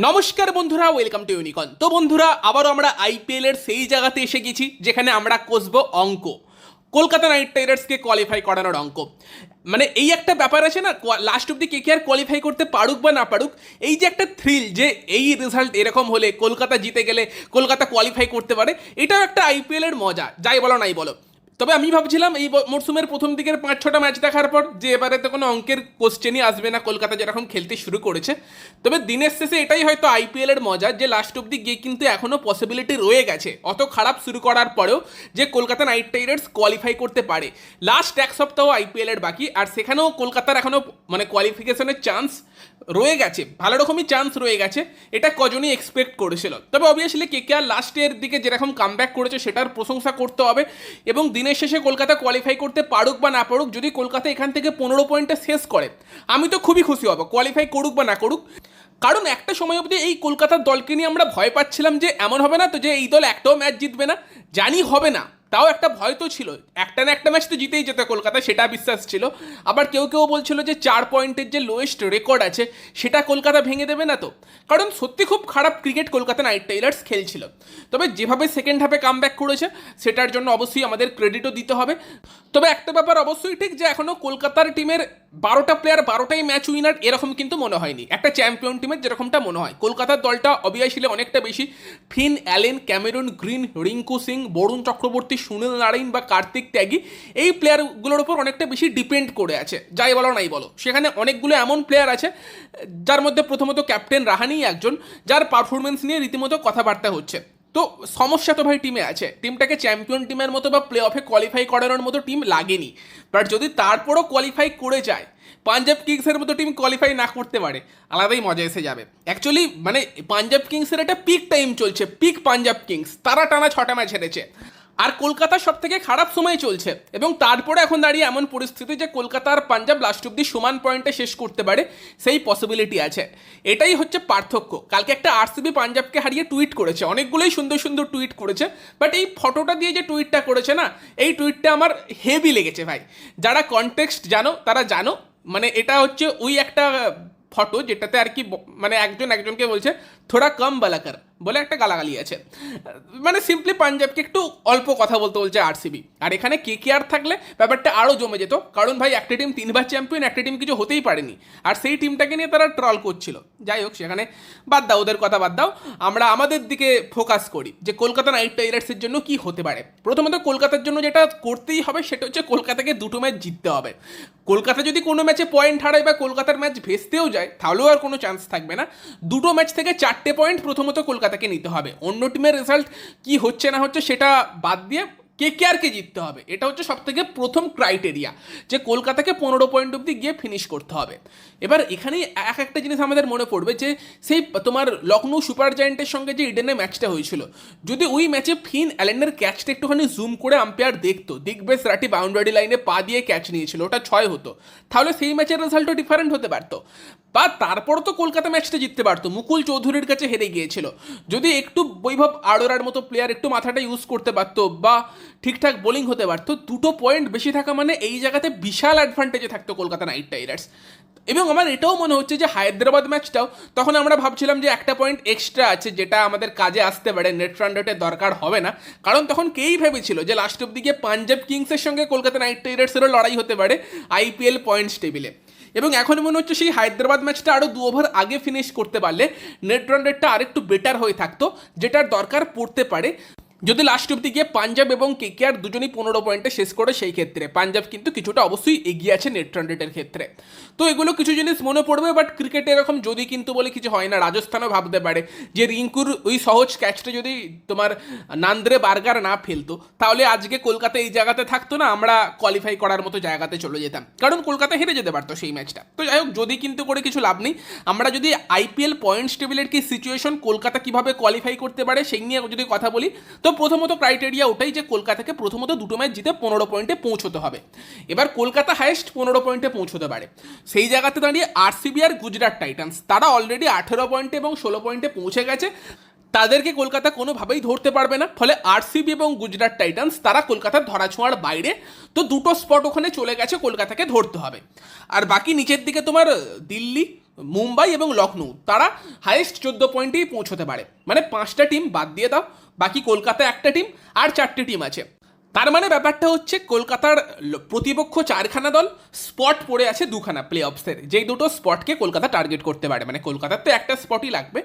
নমস্কার বন্ধুরা, welcome to unicorn. তো বন্ধুরা, আবারও আমরা আইপিএল এর সেই জায়গাতে এসে গেছি যেখানে আমরা কষবো অঙ্ক, কলকাতা নাইট রাইডার্সকে কোয়ালিফাই করানোর অঙ্ক। মানে এই একটা ব্যাপার আছে না, লাস্ট অব্দি কে কে আর কোয়ালিফাই করতে পারুক বা না পারুক, এই যে একটা থ্রিল যে এই রেজাল্ট এরকম হলে কলকাতা জিতে গেলে কলকাতা কোয়ালিফাই করতে পারে, এটাও একটা আইপিএল এর মজা, যাই বলো নাই বলো। তবে আমি ভাবছিলাম এই মরসুমের প্রথম দিকের 5-6টা ম্যাচ দেখার পর যে এবারে তো কোনো অঙ্কের কোশ্চেনই আসবে না, কলকাতা যেরকম খেলতে শুরু করেছে। তবে দিনের শেষে এটাই হয়তো আইপিএল এর মজা, যে লাস্ট অব্দি গিয়ে কিন্তু এখনও পসিবিলিটি রয়ে গেছে অত খারাপ শুরু করার পরেও যে কলকাতা নাইট রাইডার্স কোয়ালিফাই করতে পারে। লাস্ট এক সপ্তাহ আইপিএল এর বাকি, আর সেখানেও কলকাতার এখনও মানে কোয়ালিফিকেশনের চান্স রয়ে গেছে, ভালো রকমই চান্স রয়ে গেছে। এটা কজনই এক্সপেক্ট করেছিল। তবে অবভিয়াসলি কেকেআর লাস্টের দিকে যেরকম কামব্যাক করেছে সেটার প্রশংসা করতে হবে, এবং দিনের শেষে কলকাতা কোয়ালিফাই করতে পারুক বা না পারুক, যদি কলকাতা এখান থেকে 15 পয়েন্টে শেষ করে আমি তো খুবই খুশি হব, কোয়ালিফাই করুক বা না করুক। কারণ একটা সময় অবধি এই কলকাতার দলকে নিয়ে আমরা ভয় পাচ্ছিলাম যে এমন হবে না তো যে এই দল একটাও ম্যাচ জিতবে না, জানি হবে না, তাও একটা ভয় তো ছিল, একটা না একটা ম্যাচ তো জিতেই যেত কলকাতা, সেটা বিশ্বাস ছিল। আবার কেউ কেউ বলছিল যে 4 পয়েন্টের যে লোয়েস্ট রেকর্ড আছে সেটা কলকাতা ভেঙে দেবে না তো, কারণ সত্যি খুব খারাপ ক্রিকেট কলকাতা নাইট রাইডার্স খেলছিল। তবে যেভাবে সেকেন্ড হাফে কামব্যাক করেছে সেটার জন্য অবশ্যই আমাদের ক্রেডিটও দিতে হবে। তবে একটা ব্যাপার অবশ্যই ঠিক, যে এখনও কলকাতার টিমের 12টা প্লেয়ার 12টাই ম্যাচ উইনার এরকম কিন্তু মনে হয়নি একটা চ্যাম্পিয়ন টিমের যেরকমটা মনে হয়। কলকাতার দলটা অবভিয়াসলি অনেকটা বেশি Finn Allen, Cameron Green, Rinku Singh, Varun Chakravarthy, Sunil Narine বা কার্তিক ত্যাগী, এই প্লেয়ারগুলোর উপর অনেকটা বেশি ডিপেন্ড করে আছে, যাই বলো নাই বলো। সেখানে অনেকগুলো এমন প্লেয়ার আছে যার মধ্যে প্রথমত ক্যাপ্টেন রাহানি একজন, যার পারফরমেন্স নিয়ে রীতিমতো কথাবার্তা হচ্ছে। তো সমস্যা তো ভাই টিমে আছে, টিমটাকে চ্যাম্পিয়ন টিমের মতো বা প্লে অফে কোয়ালিফাই করানোর মতো টিম লাগেনি। বাট যদি তারপরও কোয়ালিফাই করে যায়, পাঞ্জাব কিংসের মতো টিম কোয়ালিফাই না করতে পারে, আলাদাই মজা এসে যাবে। অ্যাকচুয়ালি মানে পাঞ্জাব কিংসের একটা পিক টাইম চলছে, পিক পাঞ্জাব কিংস, তারা টানা 6টা ম্যাচ হেরেছে, আর কলকাতার সব থেকে খারাপ সময় চলছে। এবং তারপরে এখন দাঁড়িয়ে এমন পরিস্থিতি যে কলকাতা আর পাঞ্জাব লাস্ট অব্দি সমান পয়েন্টে শেষ করতে পারে, সেই পসিবিলিটি আছে। এটাই হচ্ছে পার্থক্য। কালকে একটা আরসিবি পাঞ্জাবকে হারিয়ে টুইট করেছে, অনেকগুলোই সুন্দর সুন্দর টুইট করেছে, বাট এই ফটোটা দিয়ে যে টুইটটা করেছে না, এই টুইটটা আমার হেভি লেগেছে ভাই। যারা কনটেক্সট জানো তারা জানো, মানে এটা হচ্ছে ওই একটা ফটো যেটাতে আর কি মানে একজন একজনকে বলছে থোড়া কম বালাকার বলে একটা গালাগালি আছে, মানে সিম্পলি পাঞ্জাবকে একটু অল্প কথা বলতে বলছে আরসিবি। আর এখানে কেকেআর থাকলে ব্যাপারটা আরও জমে যেত, কারণ ভাই একটা টিম 3বার চ্যাম্পিয়ন, একটা টিম কিছু হতেই পারেনি, আর সেই টিমটাকে নিয়ে তারা ট্রল করছিল। যাই হোক, সেখানে বাদ দাও, ওদের কথা বাদ দাও, আমরা আমাদের দিকে ফোকাস করি যে কলকাতা নাইট রাইডার্সের জন্য কি হতে পারে। প্রথমত কলকাতার জন্য যেটা করতেই হবে সেটা হচ্ছে কলকাতাকে 2টো ম্যাচ জিততে হবে। কলকাতা যদি কোনো ম্যাচে পয়েন্ট হারায় বা কলকাতার ম্যাচ ভেস্তেও যায়, তাহলেও আর কোনো চান্স থাকবে না। 2টো ম্যাচ থেকে 4টে পয়েন্ট প্রথমত কলকাতাকে নিতে হবে। অন্য টিমের রেজাল্ট কি হচ্ছে না হচ্ছে সেটা বাদ দিয়ে কেকেআরকে জিততে হবে, এটা হচ্ছে সব থেকে প্রথম ক্রাইটেরিয়া, যে কলকাতাকে 15 পয়েন্ট অব্দি গিয়ে ফিনিশ করতে হবে। এবার এখানেই একটা জিনিস আমাদের মনে পড়বে, যে সেই তোমার লখনৌ সুপার জায়েন্টের সঙ্গে যে ইডেনে ম্যাচটা হয়েছিল, যদি ওই ম্যাচে ফিন অ্যালেনের ক্যাচটা একটুখানি জুম করে আম্পায়ার দেখতো, দিগ্বেশ রাঠি বাউন্ডারি লাইনে পা দিয়ে ক্যাচ নিয়েছিল, ওটা 6 হতো, তাহলে সেই ম্যাচের রেজাল্টও ডিফারেন্ট হতে পারতো। বা তারপর তো কলকাতা ম্যাচটা জিততে পারতো, মুকুল চৌধুরীর কাছে হেরে গিয়েছিল, যদি একটু বৈভব আরোরার মতো প্লেয়ার একটু মাথাটা ইউজ করতে পারতো বা ঠিকঠাক বোলিং হতে পারতো, 2টো পয়েন্ট বেশি থাকা মানে এই জায়গাতে বিশাল অ্যাডভান্টেজে থাকতো কলকাতা নাইট রাইডার্স। এবং আমার এটাও মনে হচ্ছে যে হায়দ্রাবাদ ম্যাচটাও তখন আমরা ভাবছিলাম যে একটা পয়েন্ট এক্সট্রা আছে যেটা আমাদের কাজে আসতে পারে, নেট রান রেটের দরকার হবে না, কারণ তখন কেই ভেবেছিল যে লাস্ট অব্দি গিয়ে পাঞ্জাব কিংসের সঙ্গে কলকাতা নাইট রাইডার্সেরও লড়াই হতে পারে আইপিএল পয়েন্টস টেবিলে। এবং এখন মনে হচ্ছে সেই হায়দ্রাবাদ ম্যাচটা আরও 2 ওভার আগে ফিনিশ করতে পারলে নেট রান রেটটা আরেকটু বেটার হয়ে থাকতো, যেটার দরকার পড়তে পারে যদি লাস্ট অব্দি গিয়ে পাঞ্জাব এবং কেকেআর দুজনই 15 পয়েন্টে শেষ করে। সেই ক্ষেত্রে পাঞ্জাব কিন্তু কিছুটা অবশ্যই এগিয়ে আছে নেট রান রেটের ক্ষেত্রে। তো এগুলো কিছু জিনিস মনে পড়বে, বাট ক্রিকেটে এরকম যদি কিন্তু বলে কিছু হয় না। রাজস্থানও ভাবতে পারে যে রিঙ্কুর ওই সহজ ক্যাচটা যদি তোমার নান্দ্রে বার্গার না ফেলতো, তাহলে আজকে কলকাতা এই জায়গাতে থাকতো না, আমরা কোয়ালিফাই করার মতো জায়গাতে চলে যেতাম, কারণ কলকাতা হেরে যেতে পারতো সেই ম্যাচটা। তো যাই হোক, যদি কিন্তু করে কিছু লাভ নেই। আমরা যদি আইপিএল পয়েন্টস টেবিলের কি সিচুয়েশন, কলকাতা কিভাবে কোয়ালিফাই করতে পারে সেই নিয়ে যদি কথা বলি, তো প্রথমত ক্রাইটেরিয়া ওটাই যে কলকাতাকে প্রথমত 2টো ম্যাচ জিতে 15 পয়েন্টে পৌঁছতে হবে। এবার কলকাতা হাইয়েস্ট 15 পয়েন্টে পৌঁছতে পারে, সেই জায়গাতে দাঁড়িয়ে আরসিবি আর গুজরাট টাইটান্স তারা অলরেডি 18 পয়েন্টে এবং 16 পয়েন্টে পৌঁছে গেছে, তাদেরকে কলকাতা কোনোভাবেই ধরতে পারবে না। ফলে আরসিবি এবং গুজরাট টাইটান্স তারা কলকাতার ধরাছোঁয়ার বাইরে, তো 2টো স্পট ওখানে চলে গেছে, কলকাতাকে ধরতে হবে। আর বাকি নিচের দিকে তোমার দিল্লি, মুম্বাই এবং লখনৌ তারা হাইয়েস্ট 14 পয়েন্টেই পৌঁছতে পারে। মানে 5টা টিম বাদ দিয়ে দাও, বাকি কলকাতা একটা টিম আর 4টে টিম আছে। তার মানে ব্যাপারটা হচ্ছে কলকাতার প্রতিপক্ষ 4খানা দল, স্পট পড়ে আছে 2খানা প্লে অফসের, যেই দুটো স্পটকে কলকাতা টার্গেট করতে পারে। মানে কলকাতার তো একটা স্পটই লাগবে।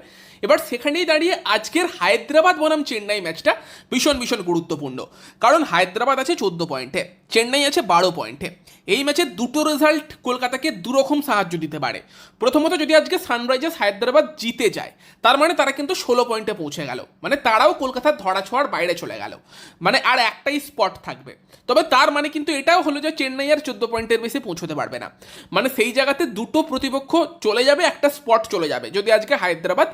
এবার সেখানেই দাঁড়িয়ে আজকের হায়দ্রাবাদ বনাম চেন্নাই ম্যাচটা ভীষণ ভীষণ গুরুত্বপূর্ণ, কারণ হায়দ্রাবাদ আছে 14 পয়েন্টে, চেন্নাই আছে 12 পয়েন্টে। এই ম্যাচে দুটো রেজাল্ট কলকাতাকে দুরকম সাহায্য দিতে পারে। প্রথমত যদি আজকে সানরাইজার্স হায়দ্রাবাদ জিতে যায়, তার মানে তারা কিন্তু 16 পয়েন্টে পৌঁছে গেল, মানে তারাও কলকাতার ধরাছোঁয়ার বাইরে চলে গেল, মানে আর একটাই স্পট থাকবে। তবে তার মানে কিন্তু এটাও হলো যে চেন্নাই আর 14 পয়েন্টের বেশি পৌঁছতে পারবে না। মানে সেই জায়গাতে দুটো প্রতিপক্ষ চলে যাবে, একটা স্পট চলে যাবে যদি আজকে হায়দ্রাবাদ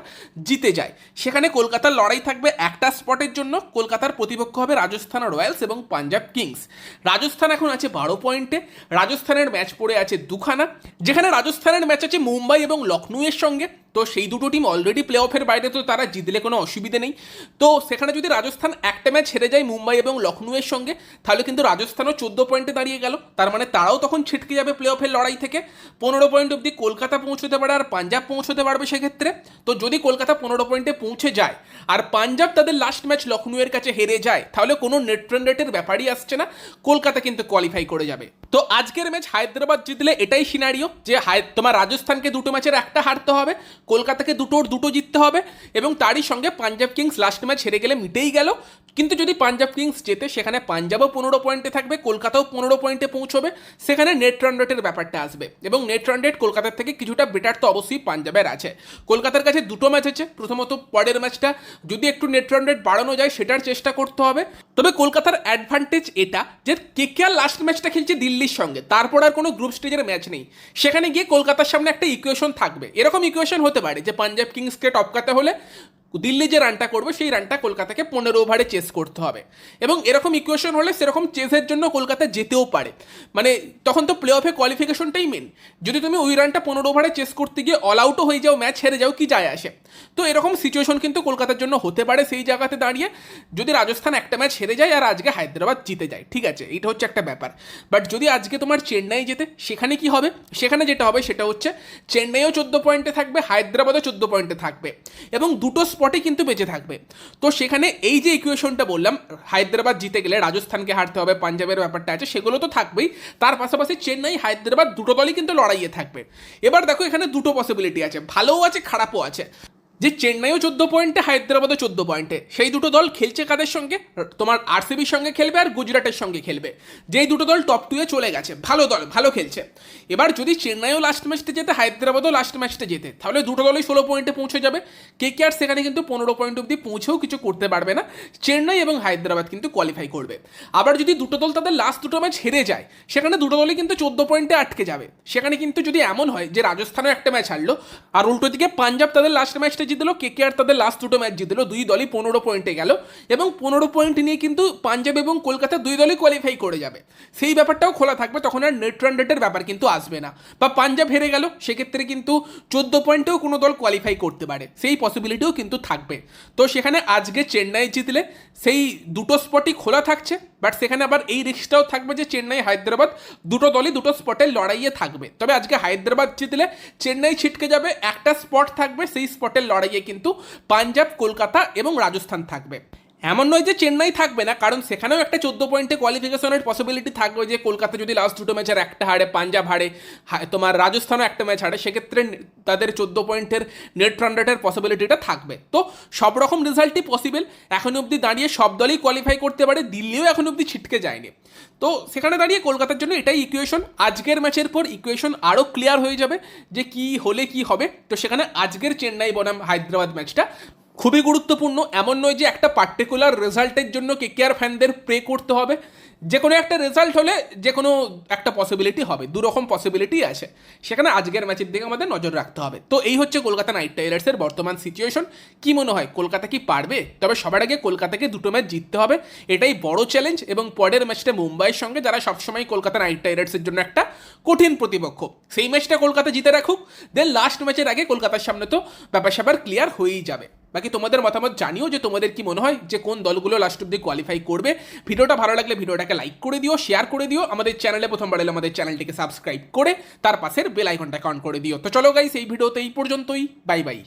জিতে যায়। সেখানে কলকাতার লড়াই থাকবে একটা স্পটের জন্য। কলকাতার প্রতিপক্ষ হবে রাজস্থান রয়্যালস এবং পাঞ্জাব কিংস। রাজস্থান এখন আছে 12 পয়েন্টে, রাজস্থানের ম্যাচ পড়ে আছে 2খানা, যেখানে রাজস্থানের ম্যাচ আছে মুম্বাই এবং লখনৌয়ের সঙ্গে। তো সেই দুটো টিম অলরেডি প্লে অফের বাইরে, তো তারা জিতলে কোনো অসুবিধে নেই। তো সেখানে যদি রাজস্থান একটা ম্যাচ হেরে যায় মুম্বাই এবং লখনৌয়ের সঙ্গে, তাহলে কিন্তু রাজস্থানও 14 পয়েন্টে দাঁড়িয়ে গেল। তার মানে তারাও তখন ছিটকে যাবে প্লে অফের লড়াই থেকে। 15 পয়েন্ট অবধি কলকাতা পৌঁছতে পারে আর পাঞ্জাব পৌঁছতে পারবে সেক্ষেত্রে। তো যদি কলকাতা 15 পয়েন্টে পৌঁছে যায় আর পাঞ্জাব তাদের লাস্ট ম্যাচ লখনৌয়ের কাছে হেরে যায়, তাহলে কোনো নেট রান রেটের ব্যাপারই আসছে না, কলকাতা কিন্তু কোয়ালিফাই করে যাবে। তো আজকের ম্যাচ হায়দ্রাবাদ জিতলে এটাই সিনারিও যে তোমার রাজস্থানকে দুটো ম্যাচের একটা হারতে হবে, কলকাতাকে দুটো জিততে হবে, এবং তারই সঙ্গে পাঞ্জাব কিংস লাস্ট ম্যাচ হেরে গেলে মিটেই গেল। কিন্তু যদি পাঞ্জাব কিংস জেতে, সেখানে পাঞ্জাবও 15 পয়েন্টে থাকবে, কলকাতাও 15 পয়েন্টে পৌঁছবে। সেখানে নেট রান রেটের ব্যাপারটা আসবে, এবং নেট রান রেট কলকাতার থেকে কিছুটা বেটার তো অবশ্যই পাঞ্জাবের আছে। কলকাতার কাছে দুটো ম্যাচ আছে, প্রথমত পরের ম্যাচটা যদি একটু নেট রান রেট বাড়ানো যায় সেটার চেষ্টা করতে হবে। তবে কলকাতার অ্যাডভান্টেজ এটা যে কেকেআর লাস্ট ম্যাচটা খেলছে দিল্লির সঙ্গে, তারপর আর কোনো গ্রুপ স্টেজের ম্যাচ নেই। সেখানে গিয়ে কলকাতার সামনে একটা ইকুয়েশন থাকবে, এরকম ইকুয়েশন হতে পারে যে পাঞ্জাব কিংসকে টপকাতে হলে দিল্লি যে রানটা করবে সেই রানটা কলকাতাকে 15 ওভারে চেস করতে হবে, এবং এরকম ইকুয়েশন হলে সেরকম চেসের জন্য কলকাতা যেতেও পারে। মানে তখন তো প্লে অফে কোয়ালিফিকেশনটাই মেন। যদি তুমি ওই রানটা 15 ওভারে চেস করতে গিয়ে অল আউটও হয়ে যাও, ম্যাচ হেরে যাও, কি যায় আসে? তো এরকম সিচুয়েশন কিন্তু কলকাতার জন্য হতে পারে সেই জায়গাতে দাঁড়িয়ে, যদি রাজস্থান একটা ম্যাচ হেরে যায় আর আজকে হায়দ্রাবাদ জিতে যায়, ঠিক আছে, এটা হচ্ছে একটা ব্যাপার। বাট যদি আজকে তোমার চেন্নাই জেতে, সেখানে কি হবে? সেখানে যেটা হবে সেটা হচ্ছে চেন্নাইও 14 পয়েন্টে থাকবে, হায়দ্রাবাদও 14 পয়েন্টে থাকবে, এবং দুটো স্পটে কিন্তু বেঁচে থাকবে। তো সেখানে এই যে ইকুয়েশনটা বললাম, হায়দ্রাবাদ জিতে গেলে রাজস্থানকে হারতে হবে, পাঞ্জাবের ব্যাপারটা আছে, সেগুলো তো থাকবেই। তার পাশাপাশি চেন্নাই হায়দ্রাবাদ দুটো দলই কিন্তু লড়াইয়ে থাকবে। এবার দেখো এখানে দুটো পসিবিলিটি আছে, ভালোও আছে খারাপও আছে। যে চেন্নাইও 14 পয়েন্টে, হায়দ্রাবাদও 14 পয়েন্টে, সেই দুটো দল খেলছে কাদের সঙ্গে? তোমার আরসিবির সঙ্গে খেলবে আর গুজরাটের সঙ্গে খেলবে, যেই দুটো দল টপ 2-এ চলে গেছে, ভালো দল, ভালো খেলছে। এবার যদি চেন্নাইও লাস্ট ম্যাচটা জেতে, হায়দ্রাবাদও লাস্ট ম্যাচটা জেতে, তাহলে দুটো দলই 16 পয়েন্টে পৌঁছে যাবে। কেকেআর সেখানে কিন্তু 15 পয়েন্ট অবধি পৌঁছেও কিছু করতে পারবে না, চেন্নাই এবং হায়দ্রাবাদ কিন্তু কোয়ালিফাই করবে। আবার যদি দুটো দল তাদের লাস্ট দুটো ম্যাচ হেরে যায়, সেখানে দুটো দলই কিন্তু 14 পয়েন্টে আটকে যাবে। সেখানে কিন্তু যদি এমন হয় যে রাজস্থানও একটা ম্যাচ হারলো আর উল্টো দিকে পাঞ্জাব তাদের লাস্ট ম্যাচটা জিতলো, কেকেআর তাদের লাস্ট দুটো ম্যাচ জিতলো, দুই দলই 15 পয়েন্টে গেল, এবং 15 পয়েন্ট নিয়ে কিন্তু পাঞ্জাব এবং কলকাতা দুই দলই কোয়ালিফাই করে যাবে। সেই ব্যাপারটাও খোলা থাকবে, তখন আর নেট রান রেটের ব্যাপার কিন্তু আসবে না। বা পাঞ্জাব হেরে গেল, সেক্ষেত্রে কিন্তু 14 পয়েন্টেও কোনো দল কোয়ালিফাই করতে পারে, সেই পসিবিলিটিও কিন্তু থাকবে। তো সেখানে আজকে চেন্নাই জিতলে সেই দুটো স্পটই খোলা থাকছে, বাট সেখানে আবার এই রিস্কটাও থাকবে যে চেন্নাই হায়দ্রাবাদ দুটো দলই দুটো স্পটের লড়াইয়ে থাকবে। তবে আজকে হায়দ্রাবাদ জিতলে চেন্নাই ছিটকে যাবে, একটা স্পট থাকবে, সেই স্পটের লড়াইয়ে কিন্তু পাঞ্জাব, কলকাতা এবং রাজস্থান থাকবে। এমন নয় যে চেন্নাই থাকবে না, কারণ সেখানেও একটা 14 পয়েন্টে কোয়ালিফিকেশনের পসিবিলিটি থাকবে, যে কলকাতা যদি লাস্ট দুটো ম্যাচের একটা হারে, পাঞ্জাব হারে, তোমার রাজস্থানও একটা ম্যাচ হারে, সেক্ষেত্রে তাদের 14 পয়েন্টের নেট রান রেটের পসিবিলিটিটা থাকবে। তো সব রকম রেজাল্টই পসিবল। এখন অবধি দাঁড়িয়ে সব দলই কোয়ালিফাই করতে পারে, দিল্লিও এখন অবধি ছিটকে যায়নি। তো সেখানে দাঁড়িয়ে কলকাতার জন্য এটাই ইকুয়েশন। আজকের ম্যাচের পর ইকুয়েশন আরও ক্লিয়ার হয়ে যাবে যে কি হলে কি হবে। তো সেখানে আজকের চেন্নাই বনাম হায়দ্রাবাদ ম্যাচটা খুবই গুরুত্বপূর্ণ। এমন নয় যে একটা পার্টিকুলার রেজাল্টের জন্য কেকেআর ফ্যানদের প্রে করতে হবে, যে কোনো একটা রেজাল্ট হলে যে কোনো একটা পসিবিলিটি হবে, দুরকম পসিবিলিটি আছে। সেখানে আজকের ম্যাচের দিকে আমাদের নজর রাখতে হবে। তো এই হচ্ছে কলকাতা নাইট রাইডার্সের বর্তমান সিচুয়েশন। কি মনে হয় কলকাতা কি পারবে? তবে সবার আগে কলকাতাকে দুটো ম্যাচ জিততে হবে, এটাই বড় চ্যালেঞ্জ। এবং পরের ম্যাচটা মুম্বাইয়ের সঙ্গে, যারা সবসময় কলকাতা নাইট রাইডার্সের জন্য একটা কঠিন প্রতিপক্ষ, সেই ম্যাচটা কলকাতা জিতে রাখুক, দেন লাস্ট ম্যাচের আগে কলকাতার সামনে তো ব্যাপার স্যাপার ক্লিয়ার হয়েই যাবে। বাকি তোমাদের মতামত জানিও যে তোমাদের কি মনে হয় যে কোন দলগুলো লাস্ট অব্দি কোয়ালিফাই করবে। ভিডিওটা ভালো লাগলে ভিডিওটাকে লাইক করে দিও, শেয়ার করে দিও, আমাদের চ্যানেলে প্রথমবার এলে আমাদের চ্যানেলটিকে সাবস্ক্রাইব করে তার পাশের বেল আইকনটাকে অন করে দিও। তো চলো গাইস, এই ভিডিওতে এই পর্যন্তই, বাই বাই।